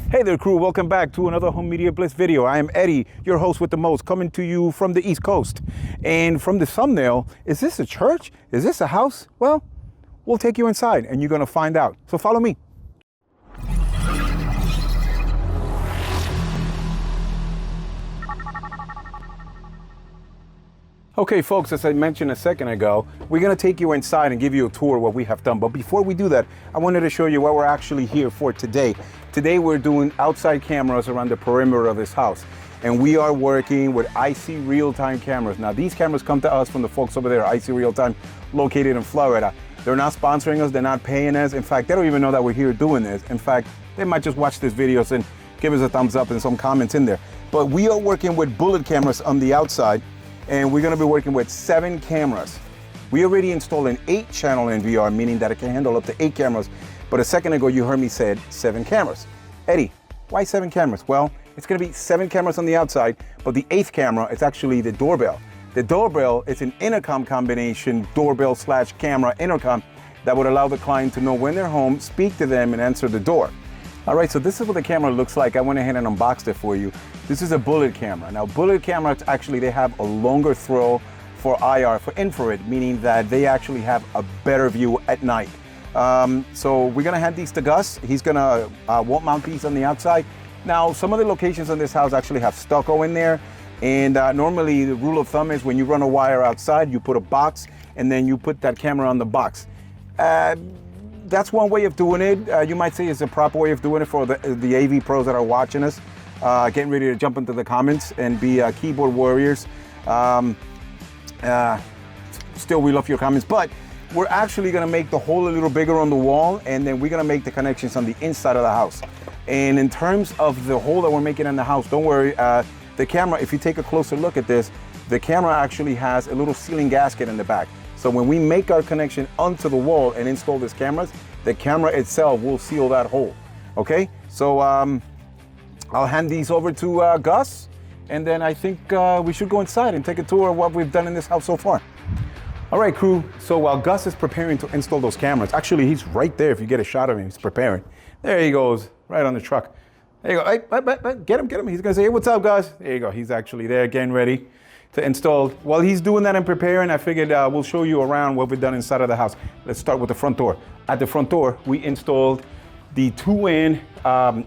Hey there, crew. Welcome back to another Home Media Bliss video. I am Eddie, your host with the most, coming to you from the East Coast. And from the thumbnail, is this a church? Is this a house? Well, we'll take you inside and you're going to find out. So follow me. Okay, folks, as I mentioned a second ago, we're going to take you inside and give you a tour of what we have done. But before we do that, I wanted to show you what we're actually here for today. Today, we're doing outside cameras around the perimeter of this house. And we are working with IC real-time cameras. Now, these cameras come to us from the folks over there, IC Real-Time, located in Florida. They're not sponsoring us. They're not paying us. In fact, they don't even know that we're here doing this. In fact, they might just watch this video and give us a thumbs up and some comments in there. But we are working with bullet cameras on the outside. And we're gonna be working with 7 cameras. We already installed an 8-channel NVR, meaning that it can handle up to 8 cameras. But a second ago, you heard me say 7 cameras. Eddie, why 7 cameras? Well, it's gonna be 7 cameras on the outside, but the 8th camera is actually the doorbell. The doorbell is an intercom combination, doorbell/camera intercom that would allow the client to know when they're home, speak to them, and answer the door. All right, so this is what the camera looks like. I went ahead and unboxed it for you. This is a bullet camera. Now, bullet cameras, actually, they have a longer throw for IR, for infrared, meaning that they actually have a better view at night. So we're gonna hand these to Gus. He's gonna wall mount these on the outside. Now, some of the locations in this house actually have stucco in there. And normally, the rule of thumb is when you run a wire outside, you put a box, and then you put that camera on the box. That's one way of doing it. You might say it's a proper way of doing it for the AV pros that are watching us, getting ready to jump into the comments and be keyboard warriors. Still, we love your comments, but we're actually gonna make the hole a little bigger on the wall, and then we're gonna make the connections on the inside of the house. And in terms of the hole that we're making in the house, don't worry, the camera, if you take a closer look at this, the camera actually has a little sealing gasket in the back. So when we make our connection onto the wall and install these cameras, the camera itself will seal that hole, okay? So I'll hand these over to Gus, and then I think we should go inside and take a tour of what we've done in this house so far. All right, crew, so while Gus is preparing to install those cameras, actually he's right there if you get a shot of him, he's preparing. There he goes, right on the truck. There you go, hey, get him. He's gonna say, hey, what's up, Gus? There you go, he's actually there getting ready to install. While he's doing that and preparing, I figured we'll show you around what we've done inside of the house. Let's start with the front door. At the front door, we installed the 2-in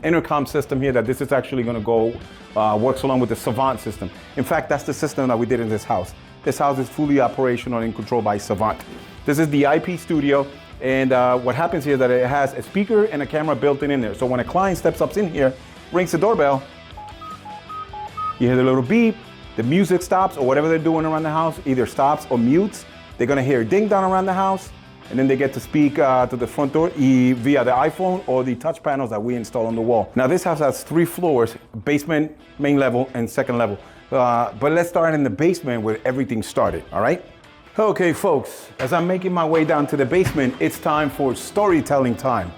intercom system here that this is actually gonna go, works along with the Savant system. In fact, that's the system that we did in this house. This house is fully operational and controlled by Savant. This is the IP studio, and what happens here is that it has a speaker and a camera built in there. So when a client steps up in here, rings the doorbell, you hear the little beep, the music stops, or whatever they're doing around the house, either stops or mutes. They're gonna hear a ding dong around the house, and then they get to speak to the front door via the iPhone or the touch panels that we install on the wall. Now this house has 3 floors, basement, main level, and second level. But let's start in the basement where everything started, all right? Okay, folks, as I'm making my way down to the basement, it's time for storytelling time.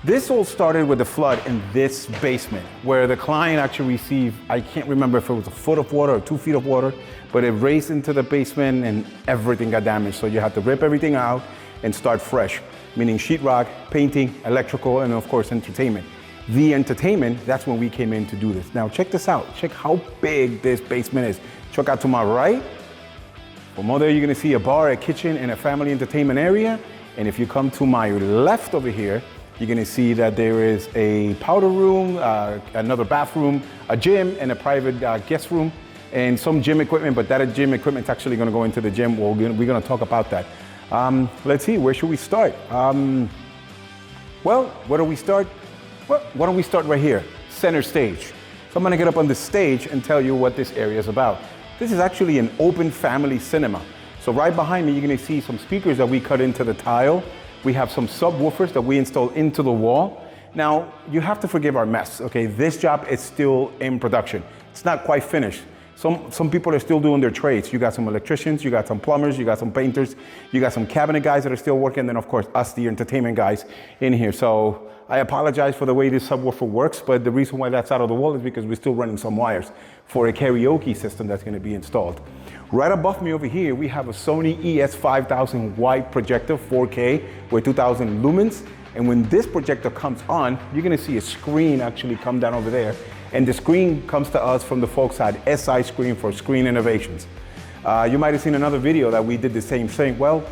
This all started with the flood in this basement, where the client actually received, I can't remember if it was a foot of water or 2 feet of water, but it raced into the basement and everything got damaged. So you had to rip everything out and start fresh, meaning sheetrock, painting, electrical, and of course, entertainment. The entertainment, that's when we came in to do this. Now check this out. Check how big this basement is. Check out to my right. From over there, you're gonna see a bar, a kitchen, and a family entertainment area. And if you come to my left over here, you're gonna see that there is a powder room, another bathroom, a gym, and a private guest room, and some gym equipment, but that gym equipment is actually gonna go into the gym. We're gonna talk about that. Let's see, where should we start? Well, where do we start? Well, why don't we start right here, center stage. So I'm gonna get up on the stage and tell you what this area is about. This is actually an open family cinema. So right behind me, you're gonna see some speakers that we cut into the tile. We have some subwoofers that we installed into the wall. Now, you have to forgive our mess, okay? This job is still in production. It's not quite finished. Some people are still doing their trades. You got some electricians, you got some plumbers, you got some painters, you got some cabinet guys that are still working, and then of course, us, the entertainment guys in here. So I apologize for the way this subwoofer works, but the reason why that's out of the wall is because we're still running some wires for a karaoke system that's gonna be installed. Right above me over here, we have a Sony ES5000 wide projector, 4K, with 2000 lumens. And when this projector comes on, you're gonna see a screen actually come down over there. And the screen comes to us from the folks at SI Screen for Screen Innovations. You might have seen another video that we did the same thing. Well,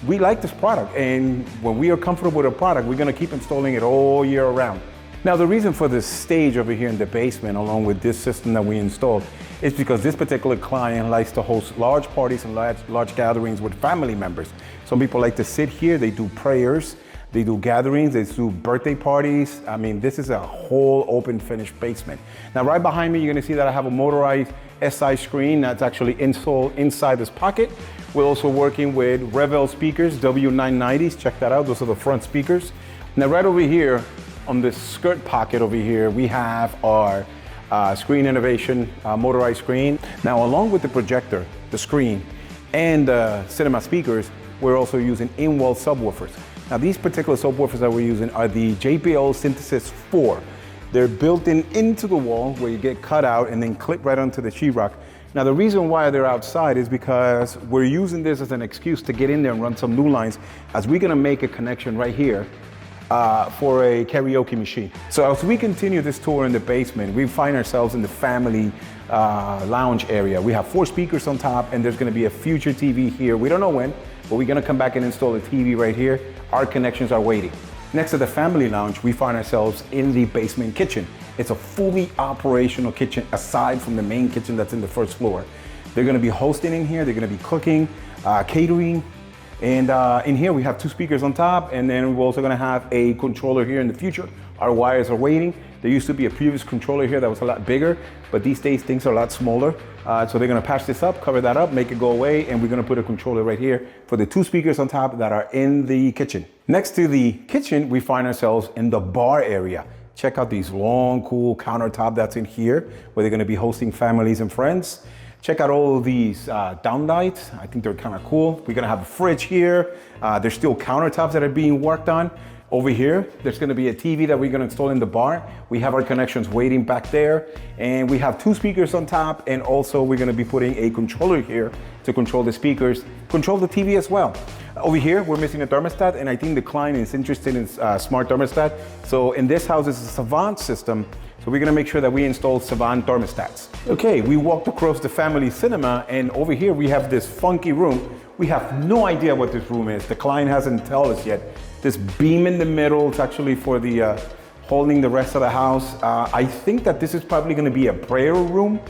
we like this product, and when we are comfortable with a product, we're gonna keep installing it all year round. Now, the reason for this stage over here in the basement, along with this system that we installed, is because this particular client likes to host large parties and large gatherings with family members. Some people like to sit here, they do prayers, they do gatherings, they do birthday parties. I mean, this is a whole open finished basement. Now, right behind me, you're gonna see that I have a motorized SI screen that's actually installed inside this pocket. We're also working with Revel speakers, W990s, check that out, those are the front speakers. Now, right over here, on this skirt pocket over here, we have our Screen Innovation motorized screen. Now, along with the projector, the screen, and the cinema speakers, we're also using in-wall subwoofers. Now, these particular subwoofers that we're using are the JBL Synthesis 4. They're built into the wall where you get cut out and then clip right onto the sheetrock. Now, the reason why they're outside is because we're using this as an excuse to get in there and run some new lines, as we're gonna make a connection right here for a karaoke machine. So as we continue this tour in the basement, we find ourselves in the family lounge area. We have 4 speakers on top, and there's gonna be a future TV here. We don't know when, but we're gonna come back and install a TV right here. Our connections are waiting. Next to the family lounge, we find ourselves in the basement kitchen. It's a fully operational kitchen aside from the main kitchen that's in the first floor. They're gonna be hosting in here, they're gonna be cooking, catering, and in here we have 2 speakers on top, and then we're also gonna have a controller here in the future. Our wires are waiting. There used to be a previous controller here that was a lot bigger, but these days things are a lot smaller. So they're gonna patch this up, cover that up, make it go away, and we're gonna put a controller right here for the 2 speakers on top that are in the kitchen. Next to the kitchen, we find ourselves in the bar area. Check out these long, cool countertop that's in here, where they're gonna be hosting families and friends. Check out all of these downlights. I think they're kind of cool. We're gonna have a fridge here. There's still countertops that are being worked on. Over here, there's gonna be a TV that we're gonna install in the bar. We have our connections waiting back there. And we have 2 speakers on top, and also we're gonna be putting a controller here to control the speakers, control the TV as well. Over here, we're missing a thermostat, and I think the client is interested in smart thermostat. So in this house, it's a Savant system. So we're gonna make sure that we install Savant thermostats. Okay, we walked across the family cinema, and over here we have this funky room. We have no idea what this room is. The client hasn't told us yet. This beam in the middle, it's actually for the holding the rest of the house. I think that this is probably gonna be a prayer room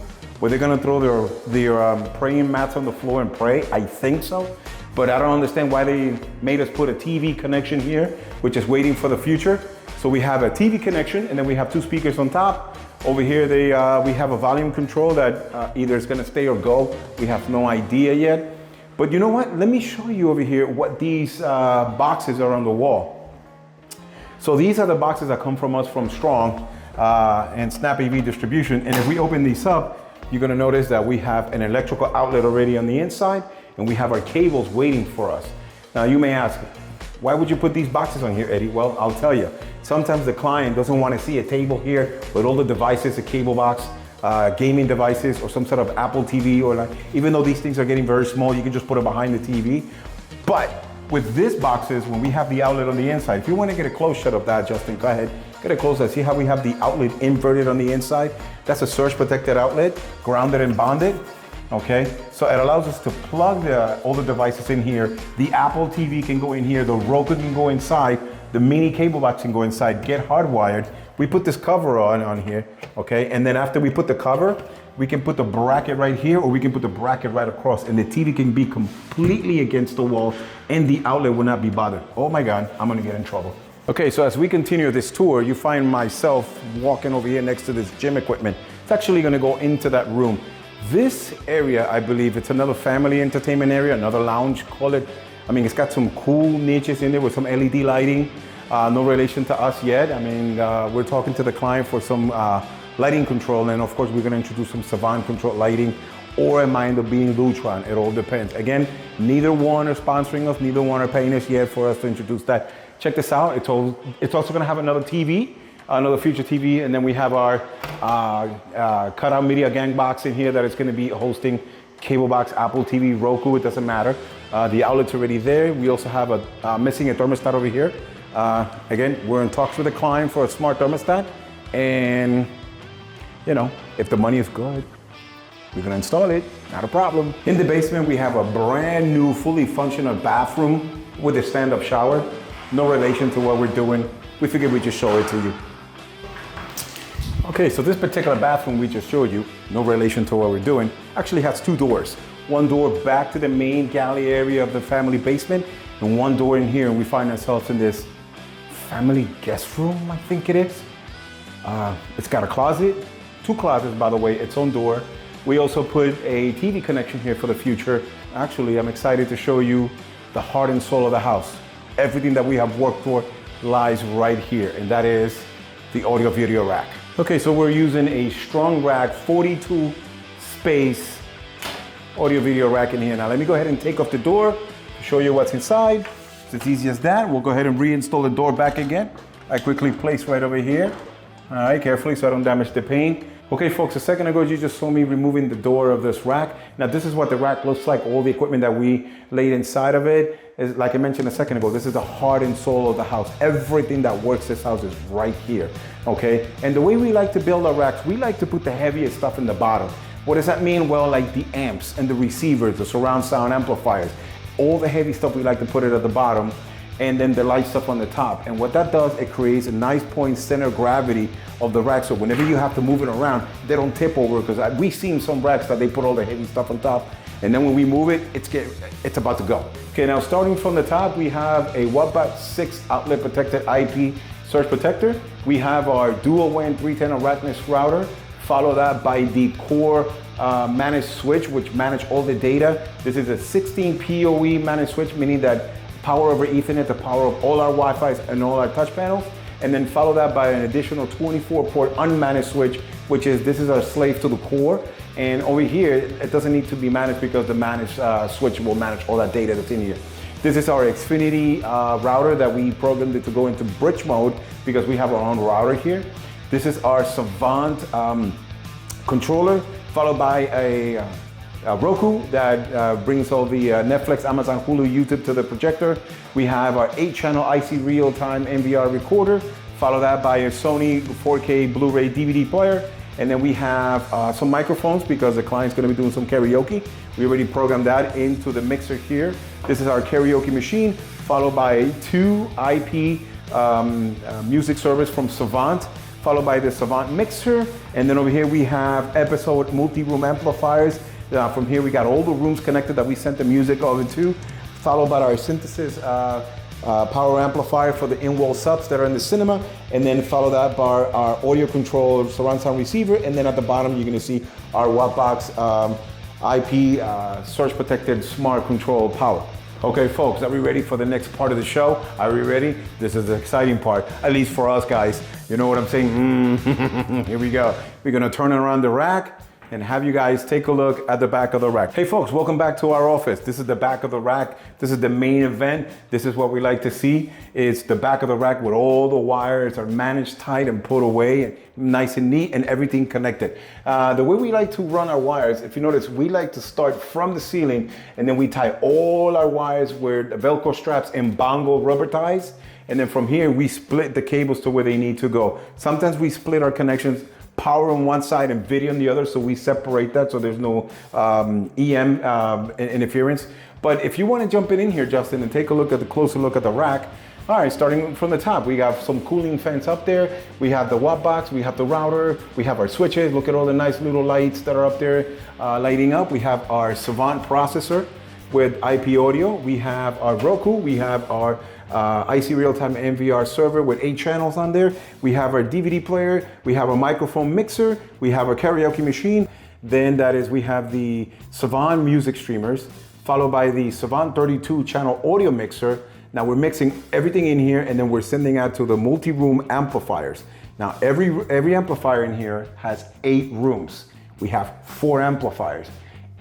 where they're gonna throw their praying mats on the floor and pray. I think so. But I don't understand why they made us put a TV connection here, which is waiting for the future. So we have a TV connection, and then we have 2 speakers on top. Over here, we have a volume control that either is gonna stay or go. We have no idea yet. But you know what? Let me show you over here what these boxes are on the wall. So these are the boxes that come from us from Strong and Snap AV Distribution. And if we open these up, you're gonna notice that we have an electrical outlet already on the inside, and we have our cables waiting for us. Now you may ask, why would you put these boxes on here, Eddie? Well, I'll tell you. Sometimes the client doesn't want to see a table here with all the devices, a cable box, gaming devices, or some sort of Apple TV, or like, even though these things are getting very small, you can just put it behind the TV. But with these boxes, when we have the outlet on the inside, if you want to get a close shot of that, Justin, go ahead, get a close shot. See how we have the outlet inverted on the inside? That's a surge protected outlet, grounded and bonded. Okay, so it allows us to plug all the devices in here. The Apple TV can go in here, the Roku can go inside, the mini cable box can go inside, get hardwired. We put this cover on here, okay? And then after we put the cover, we can put the bracket right here, or we can put the bracket right across, and the TV can be completely against the wall, and the outlet will not be bothered. Oh my God, I'm gonna get in trouble. Okay, so as we continue this tour, you find myself walking over here next to this gym equipment. It's actually gonna go into that room. This area, I believe, it's another family entertainment area, another lounge, call it. I mean, it's got some cool niches in there with some LED lighting. No relation to us yet. I mean, we're talking to the client for some lighting control, and of course, we're gonna introduce some Savant control lighting, or it might end up being Lutron. It all depends. Again, neither one are sponsoring us, neither one are paying us yet for us to introduce that. Check this out. It's also gonna have another TV, another future TV, and then we have our cutout media gang box in here that is gonna be hosting cable box, Apple TV, Roku, it doesn't matter. The outlet's already there. We also have missing a thermostat over here. Again, we're in talks with a client for a smart thermostat, and you know, if the money is good, we're gonna install it, not a problem. In the basement, we have a brand new, fully functional bathroom with a stand-up shower. No relation to what we're doing. We figured we'd just show it to you. Okay, so this particular bathroom we just showed you, no relation to what we're doing, actually has two doors. One door back to the main galley area of the family basement, and one door in here, and we find ourselves in this family guest room, I think it is. It's got a closet, two closets, by the way, its own door. We also put a TV connection here for the future. Actually, I'm excited to show you the heart and soul of the house. Everything that we have worked for lies right here, and that is the audio video rack. Okay, so we're using a strong rack, 42 space audio video rack in here. Now let me go ahead and take off the door to show you what's inside. It's as easy as that. We'll go ahead and reinstall the door back again. I quickly place right over here. All right, carefully so I don't damage the paint. Okay folks, a second ago you just saw me removing the door of this rack. Now this is what the rack looks like, all the equipment that we laid inside of it. Is, like I mentioned a second ago, this is the heart and soul of the house. Everything that works this house is right here, okay? And the way we like to build our racks, we like to put the heaviest stuff in the bottom. What does that mean? Well, like the amps and the receivers, the surround sound amplifiers, all the heavy stuff we like to put it at the bottom, and then the light stuff on the top. And what that does, it creates a nice point center of gravity of the rack. So whenever you have to move it around, they don't tip over, because we've seen some racks that they put all the heavy stuff on top, and then when we move it, it's about to go. Okay, now starting from the top, we have a Wattbot 6 outlet protected IP surge protector. We have our dual WAN 310 Arachnus router, follow that by the core managed switch, which manage all the data. This is a 16 PoE managed switch, meaning that power over Ethernet, the power of all our Wi-Fi's and all our touch panels, and then follow that by an additional 24-port unmanaged switch, which is, this is our slave to the core. And over here, it doesn't need to be managed because the managed switch will manage all that data that's in here. This is our Xfinity router that we programmed it to go into bridge mode because we have our own router here. This is our Savant controller, followed by a Roku that brings all the Netflix, Amazon, Hulu, YouTube to the projector. We have our 8-channel IC real-time NVR recorder, follow that by a Sony 4K Blu-ray DVD player. And then we have some microphones because the client's gonna be doing some karaoke. We already programmed that into the mixer here. This is our karaoke machine, followed by 2 IP music servers from Savant, followed by the Savant mixer. And then over here we have episode multi-room amplifiers. From here we got all the rooms connected that we sent the music over to, followed by our synthesis power amplifier for the in-wall subs that are in the cinema, and then follow that by our audio control surround sound receiver, and then at the bottom you're gonna see our Wattbox IP surge protected smart control power. Okay folks, are we ready for the next part of the show? Are we ready? This is the exciting part, at least for us guys. You know what I'm saying? Here we go. We're gonna turn around the rack and have you guys take a look at the back of the rack. Hey folks, welcome back to our office. This is the back of the rack. This is the main event. This is what we like to see. It's the back of the rack with all the wires are managed tight and put away, and nice and neat, and everything connected. The way we like to run our wires, if you notice, we like to start from the ceiling, and then we tie all our wires with Velcro straps and bongo rubber ties. And then from here, we split the cables to where they need to go. Sometimes we split our connections, power on one side and video on the other, so we separate that so there's no EM interference. But if you want to jump in here, Justin, and take a look at the closer look at the rack. All right, starting from the top, we have some cooling fans up there. We have the Wattbox, we have the router, we have our switches. Look at all the nice little lights that are up there lighting up. We have our Savant processor with IP audio. We have our Roku, we have our IC real-time NVR server with 8 channels on there. We have our DVD player, we have a microphone mixer, we have our karaoke machine. Then we have the Savant music streamers, followed by the Savant 32 channel audio mixer. Now we're mixing everything in here, and then we're sending out to the multi-room amplifiers. Now every amplifier in here has 8 rooms. We have 4 amplifiers.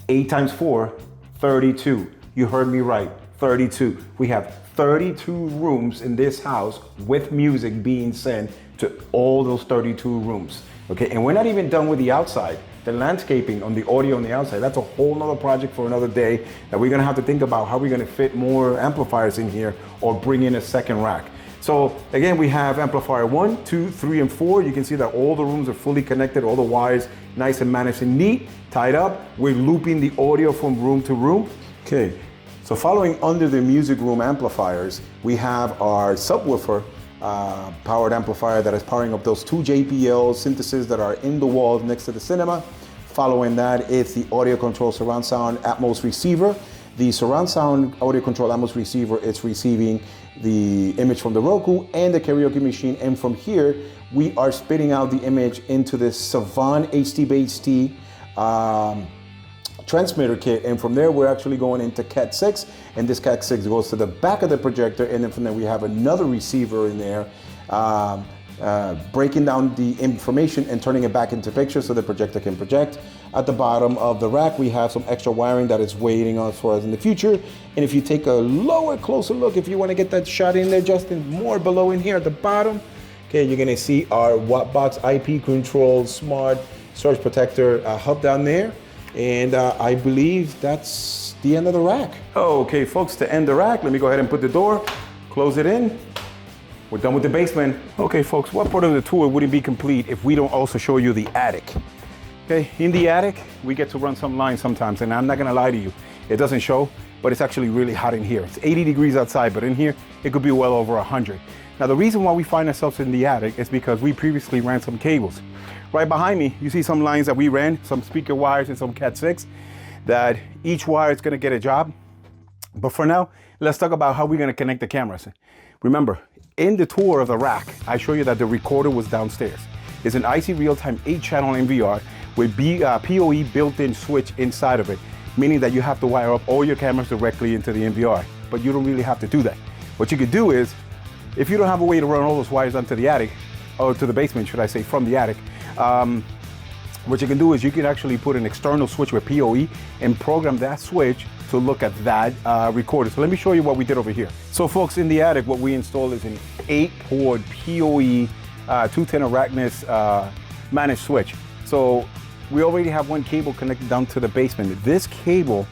8 times 4, 32. You heard me right, 32. We have 32 rooms in this house with music being sent to all those 32 rooms. Okay, and we're not even done with the outside. The landscaping on the audio on the outside, that's a whole nother project for another day that we're gonna have to think about how we're gonna fit more amplifiers in here or bring in a second rack. So again, we have amplifier 1, 2, 3, and 4. You can see that all the rooms are fully connected, all the wires nice and managed and neat, tied up. We're looping the audio from room to room. Okay, so following under the music room amplifiers, we have our subwoofer powered amplifier that is powering up those 2 JBL synthesis that are in the walls next to the cinema. Following that, it's the audio control surround sound Atmos receiver. The surround sound audio control Atmos receiver, it's receiving the image from the Roku and the karaoke machine. And from here, we are spitting out the image into this Savant HT-BHT transmitter kit. And from there, we're actually going into Cat 6. And this Cat 6 goes to the back of the projector. And then from there, we have another receiver in there, breaking down the information and turning it back into pictures so the projector can project. At the bottom of the rack, we have some extra wiring that is waiting on for us in the future. And if you take a lower, closer look, if you want to get that shot in there, Justin, more below in here at the bottom, okay, you're going to see our Wattbox IP controlled smart surge protector hub down there. And I believe that's the end of the rack. Okay, folks, to end the rack, let me go ahead and put the door, close it in. We're done with the basement. Okay, folks, what part of the tour wouldn't be complete if we don't also show you the attic? Okay, in the attic, we get to run some lines sometimes, and I'm not gonna lie to you, it doesn't show, but it's actually really hot in here. It's 80 degrees outside, but in here, it could be well over 100. Now, the reason why we find ourselves in the attic is because we previously ran some cables. Right behind me, you see some lines that we ran, some speaker wires and some Cat 6, that each wire is gonna get a job. But for now, let's talk about how we're gonna connect the cameras. Remember, in the tour of the rack, I show you that the recorder was downstairs. It's an IC real-time 8-channel NVR with PoE built-in switch inside of it, meaning that you have to wire up all your cameras directly into the NVR, but you don't really have to do that. What you could do is, if you don't have a way to run all those wires onto the attic, or to the basement, should I say, from the attic, what you can do is you can actually put an external switch with PoE and program that switch to look at that recorder. So let me show you what we did over here. So folks, in the attic, what we installed is an 8-port PoE 210 Arachnus managed switch. So we already have one cable connected down to the basement. This cable,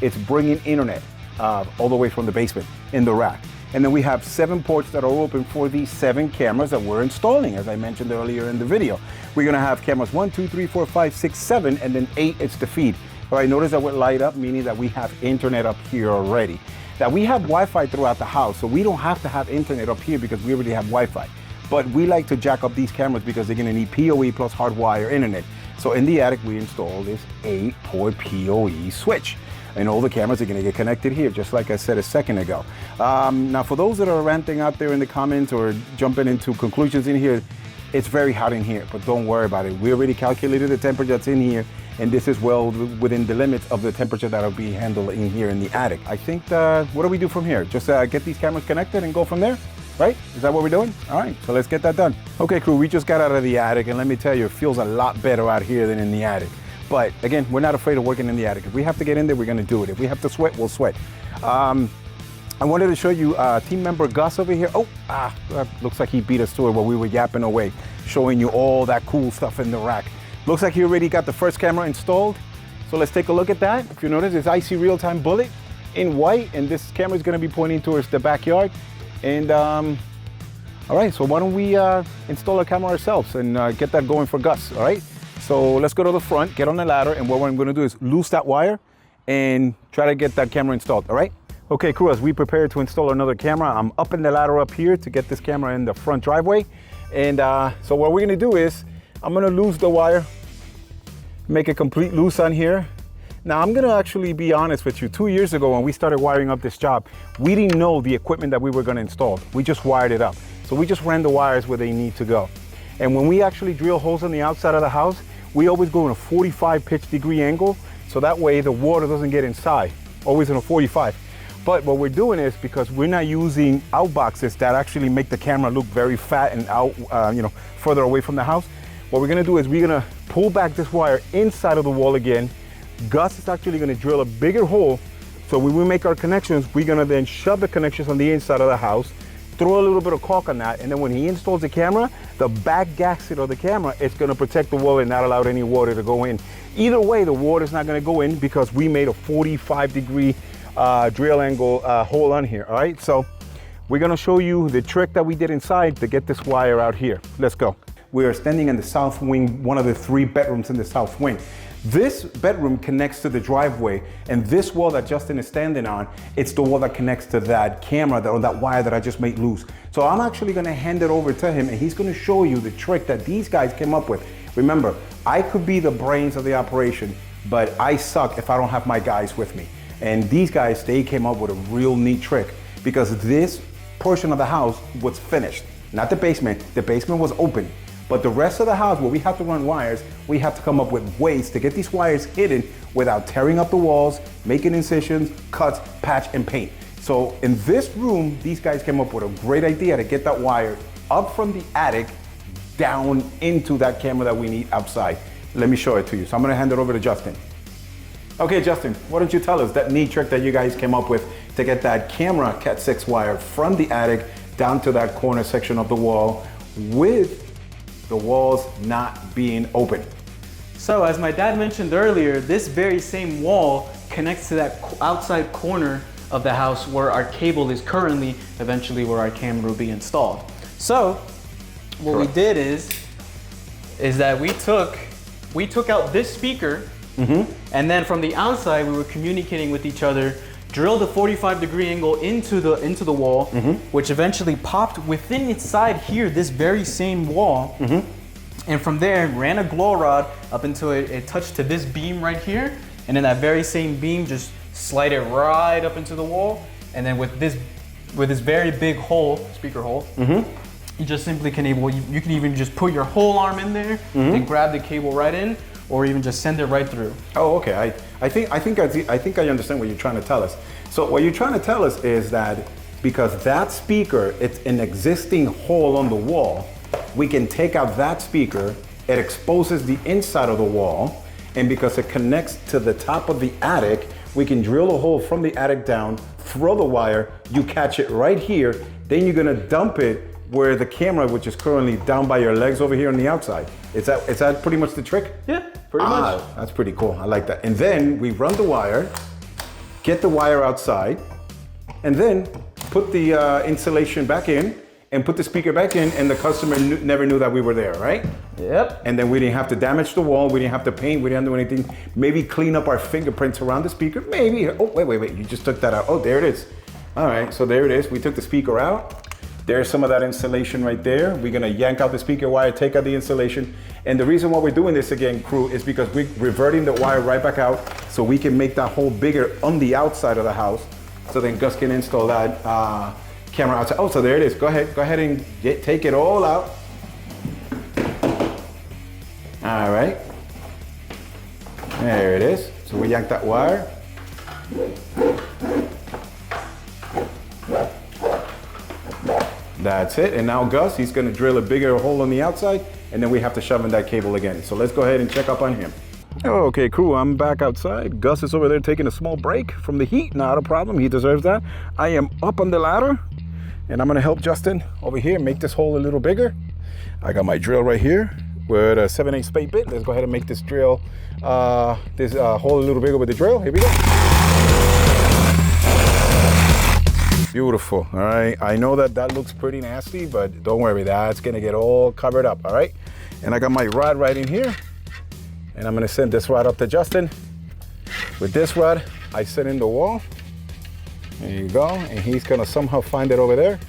it's bringing internet all the way from the basement in the rack. And then we have 7 ports that are open for these 7 cameras that we're installing, as I mentioned earlier in the video. We're gonna have cameras 1, 2, 3, 4, 5, 6, 7, and then 8 is the feed. All right, notice that we're light up, meaning that we have internet up here already. Now we have Wi-Fi throughout the house, so we don't have to have internet up here because we already have Wi-Fi. But we like to jack up these cameras because they're gonna need PoE plus hardwire internet. So in the attic, we installed this 8-port PoE switch. And all the cameras are gonna get connected here, just like I said a second ago. Now for those that are ranting out there in the comments or jumping into conclusions in here, it's very hot in here, but don't worry about it. We already calculated the temperature that's in here, and this is well within the limits of the temperature that'll be handled in here in the attic. I think, what do we do from here? Just get these cameras connected and go from there, right? Is that what we're doing? All right, so let's get that done. Okay, crew, we just got out of the attic, and let me tell you, it feels a lot better out here than in the attic. But again, we're not afraid of working in the attic. If we have to get in there, we're gonna do it. If we have to sweat, we'll sweat. I wanted to show you team member Gus over here. Looks like he beat us to it while we were yapping away, showing you all that cool stuff in the rack. Looks like he already got the first camera installed. So let's take a look at that. If you notice, it's IC real-time bullet in white, and this camera is gonna be pointing towards the backyard. And all right, so why don't we install a camera ourselves and get that going for Gus, all right? So let's go to the front, get on the ladder, and what I'm gonna do is loose that wire and try to get that camera installed, all right? Okay, crew, as we prepare to install another camera, I'm up in the ladder up here to get this camera in the front driveway. And so what we're gonna do is, I'm gonna loose the wire, make a complete loose on here. Now I'm gonna actually be honest with you, 2 years ago when we started wiring up this job, we didn't know the equipment that we were gonna install. We just wired it up. So we just ran the wires where they need to go. And when we actually drill holes on the outside of the house, we always go in a 45 pitch degree angle, so that way the water doesn't get inside, always in a 45. But what we're doing is, because we're not using outboxes that actually make the camera look very fat and out, further away from the house, what we're gonna do is we're gonna pull back this wire inside of the wall again. Gus is actually gonna drill a bigger hole, so when we make our connections, we're gonna then shove the connections on the inside of the house, throw a little bit of caulk on that, and then when he installs the camera, the back gasket of the camera is gonna protect the wall and not allow any water to go in. Either way, the water's not gonna go in because we made a 45 degree drill angle hole on here, all right? So we're gonna show you the trick that we did inside to get this wire out here. Let's go. We are standing in the south wing, one of the 3 bedrooms in the south wing. This bedroom connects to the driveway, and this wall that Justin is standing on, it's the wall that connects to that camera or that wire that I just made loose. So I'm actually gonna hand it over to him, and he's gonna show you the trick that these guys came up with. Remember, I could be the brains of the operation, but I suck if I don't have my guys with me. And these guys, they came up with a real neat trick, because this portion of the house was finished. Not the basement was open. But the rest of the house, where we have to run wires, we have to come up with ways to get these wires hidden without tearing up the walls, making incisions, cuts, patch, and paint. So in this room, these guys came up with a great idea to get that wire up from the attic down into that camera that we need outside. Let me show it to you. So I'm gonna hand it over to Justin. Okay, Justin, why don't you tell us that neat trick that you guys came up with to get that camera Cat 6 wire from the attic down to that corner section of the wall with the walls not being open. So as my dad mentioned earlier, this very same wall connects to that outside corner of the house where our cable is currently, eventually where our camera will be installed. So what we did is that we took out this speaker, and then from the outside we were communicating with each other, drilled a 45-degree angle into the wall, which eventually popped within inside here, this very same wall. And from there, ran a glow rod up until it touched to this beam right here. And then that very same beam just slid it right up into the wall. And then with this very big hole, speaker hole, you just simply can you can even just put your whole arm in there and grab the cable right in, or even just send it right through. Oh, okay. I think I understand what you're trying to tell us. So what you're trying to tell us is that because that speaker, it's an existing hole on the wall, we can take out that speaker, it exposes the inside of the wall, and because it connects to the top of the attic, we can drill a hole from the attic down, throw the wire, you catch it right here, then you're gonna dump it where the camera, which is currently down by your legs over here on the outside. Is that pretty much the trick? Yeah, pretty much. That's pretty cool, I like that. And then we run the wire, get the wire outside, and then put the insulation back in, and put the speaker back in, and the customer never knew that we were there, right? Yep. And then we didn't have to damage the wall, we didn't have to paint, we didn't do anything. Maybe clean up our fingerprints around the speaker, maybe. Oh, wait, you just took that out. Oh, there it is. All right, so there it is. We took the speaker out. There's some of that insulation right there. We're gonna yank out the speaker wire, take out the insulation. And the reason why we're doing this again, crew, is because we're reverting the wire right back out so we can make that hole bigger on the outside of the house. So then Gus can install that camera outside. Oh, so there it is. Go ahead and take it all out. All right. There it is. So we yank that wire. That's it. And now Gus, he's gonna drill a bigger hole on the outside, and then we have to shove in that cable again. So let's go ahead and check up on him. Okay, crew, I'm back outside. Gus is over there taking a small break from the heat. Not a problem, he deserves that. I am up on the ladder, and I'm gonna help Justin over here make this hole a little bigger. I got my drill right here with a 7/8 spade bit. Let's go ahead and make this drill, this hole a little bigger with the drill. Here we go. Beautiful, all right. I know that looks pretty nasty, but don't worry, that's gonna get all covered up, all right? And I got my rod right in here, and I'm gonna send this rod up to Justin. With this rod, I set in the wall. There you go, and he's gonna somehow find it over there.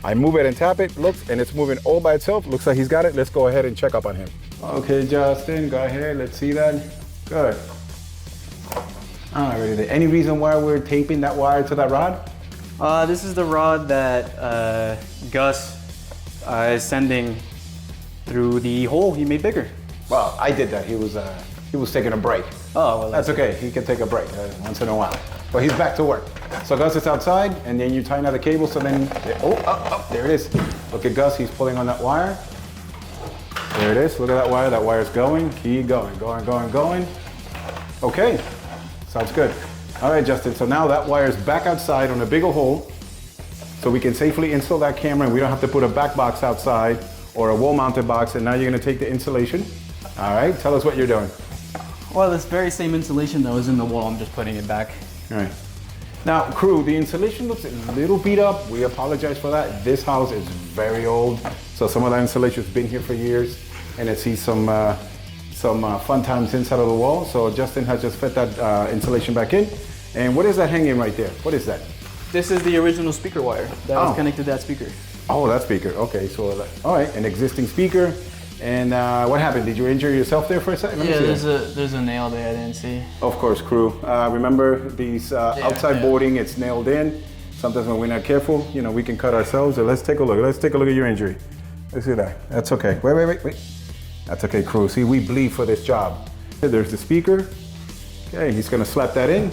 I move it and tap it, looks, and it's moving all by itself. Looks like he's got it. Let's go ahead and check up on him. Okay, Justin, go ahead, let's see that. Good. All right, any reason why we're taping that wire to that rod? This is the rod that Gus is sending through the hole he made bigger. Well, I did that. He was taking a break. Oh, well, that's okay. He can take a break once in a while. But he's back to work. So Gus is outside, and then you tighten out the cable. So then, there it is. Look at Gus. He's pulling on that wire. There it is. Look at that wire. That wire's going. Keep going, going. Okay. Sounds good. All right, Justin, so now that wire is back outside on a bigger hole, so we can safely install that camera, and we don't have to put a back box outside or a wall-mounted box, and now you're gonna take the insulation. All right, tell us what you're doing. Well, this very same insulation that was in the wall, I'm just putting it back. All right. Now, crew, the insulation looks a little beat up. We apologize for that. This house is very old, so some of that insulation has been here for years, and it sees some fun times inside of the wall. So Justin has just fit that insulation back in. And what is that hanging right there? What is that? This is the original speaker wire that was connected to that speaker. Oh, that speaker. Okay, so all right, an existing speaker. And what happened? Did you injure yourself there for a second? Yeah, there's a nail there I didn't see. Of course, crew. Remember these outside boarding, it's nailed in. Sometimes when we're not careful, you know, we can cut ourselves. So let's take a look. Let's take a look at your injury. Let's see that. That's okay. Wait. That's okay, crew. See, we bleed for this job. There's the speaker. Okay, he's gonna slap that in.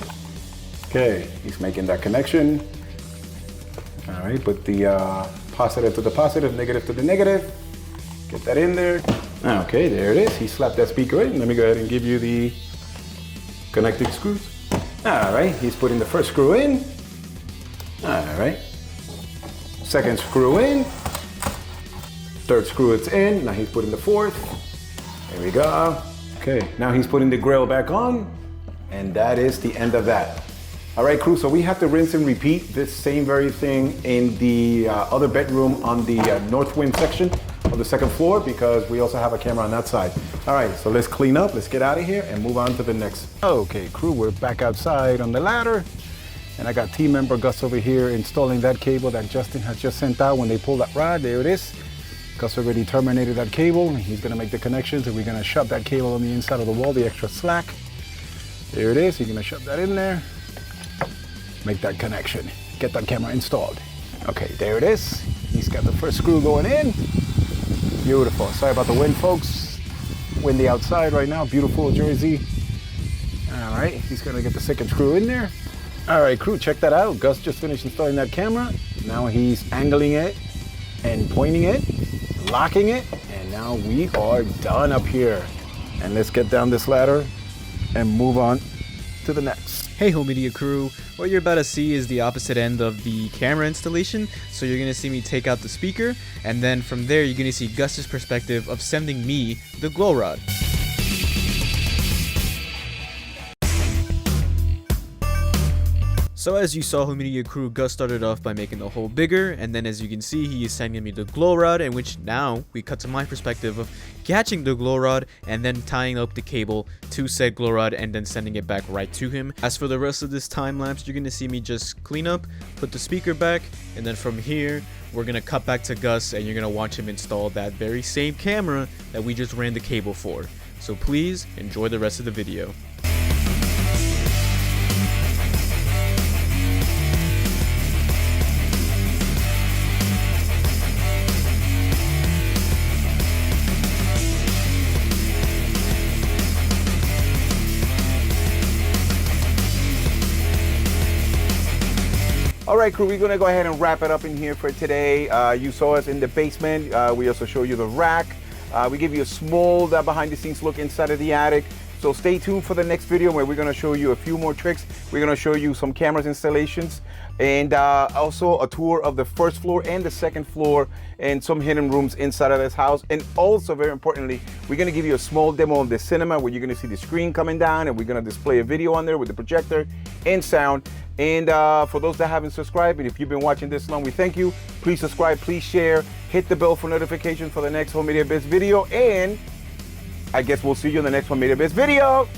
Okay, he's making that connection. All right, put the positive to the positive, negative to the negative. Get that in there. Okay, there it is. He slapped that speaker in. Let me go ahead and give you the connecting screws. All right, he's putting the first screw in. All right. Second screw in. Third screw it's in. Now he's putting the fourth. There we go. Okay, now he's putting the grill back on. And that is the end of that. All right, crew, so we have to rinse and repeat this same very thing in the other bedroom on the north wind section of the second floor, because we also have a camera on that side. All right, so let's clean up, let's get out of here and move on to the next. Okay, crew, we're back outside on the ladder, and I got team member Gus over here installing that cable that Justin has just sent out when they pulled that rod. There it is. Gus already terminated that cable, and he's gonna make the connections, and we're gonna shove that cable on the inside of the wall, the extra slack. There it is, you're gonna shove that in there. Make that connection, get that camera installed. Okay, there it is. He's got the first screw going in. Beautiful. Sorry about the wind, folks. Windy outside right now, beautiful Jersey. All right, he's gonna get the second screw in there. All right, crew, check that out. Gus just finished installing that camera. Now he's angling it and pointing it, locking it, and now we are done up here. And let's get down this ladder and move on to the next. Hey Home Media crew, what you're about to see is the opposite end of the camera installation. So you're going to see me take out the speaker, and then from there you're going to see Gus's perspective of sending me the glow rod. So as you saw, Home Media crew, Gus started off by making the hole bigger, and then as you can see, he is sending me the glow rod, in which now we cut to my perspective of catching the glow rod and then tying up the cable to said glow rod and then sending it back right to him. As for the rest of this time lapse, you're gonna see me just clean up, put the speaker back, and then from here we're gonna cut back to Gus and you're gonna watch him install that very same camera that we just ran the cable for. So please enjoy the rest of the video. All right, crew, we're gonna go ahead and wrap it up in here for today. You saw us in the basement. We also show you the rack. We give you a small behind the scenes look inside of the attic. So stay tuned for the next video where we're gonna show you a few more tricks. We're gonna show you some cameras installations and also a tour of the first floor and the second floor and some hidden rooms inside of this house. And also, very importantly, we're gonna give you a small demo of the cinema where you're gonna see the screen coming down and we're gonna display a video on there with the projector and sound. And for those that haven't subscribed, and if you've been watching this long, we thank you. Please subscribe, please share, hit the bell for notifications for the next Home Media Biz video, and I guess we'll see you in the next Home Media Biz video.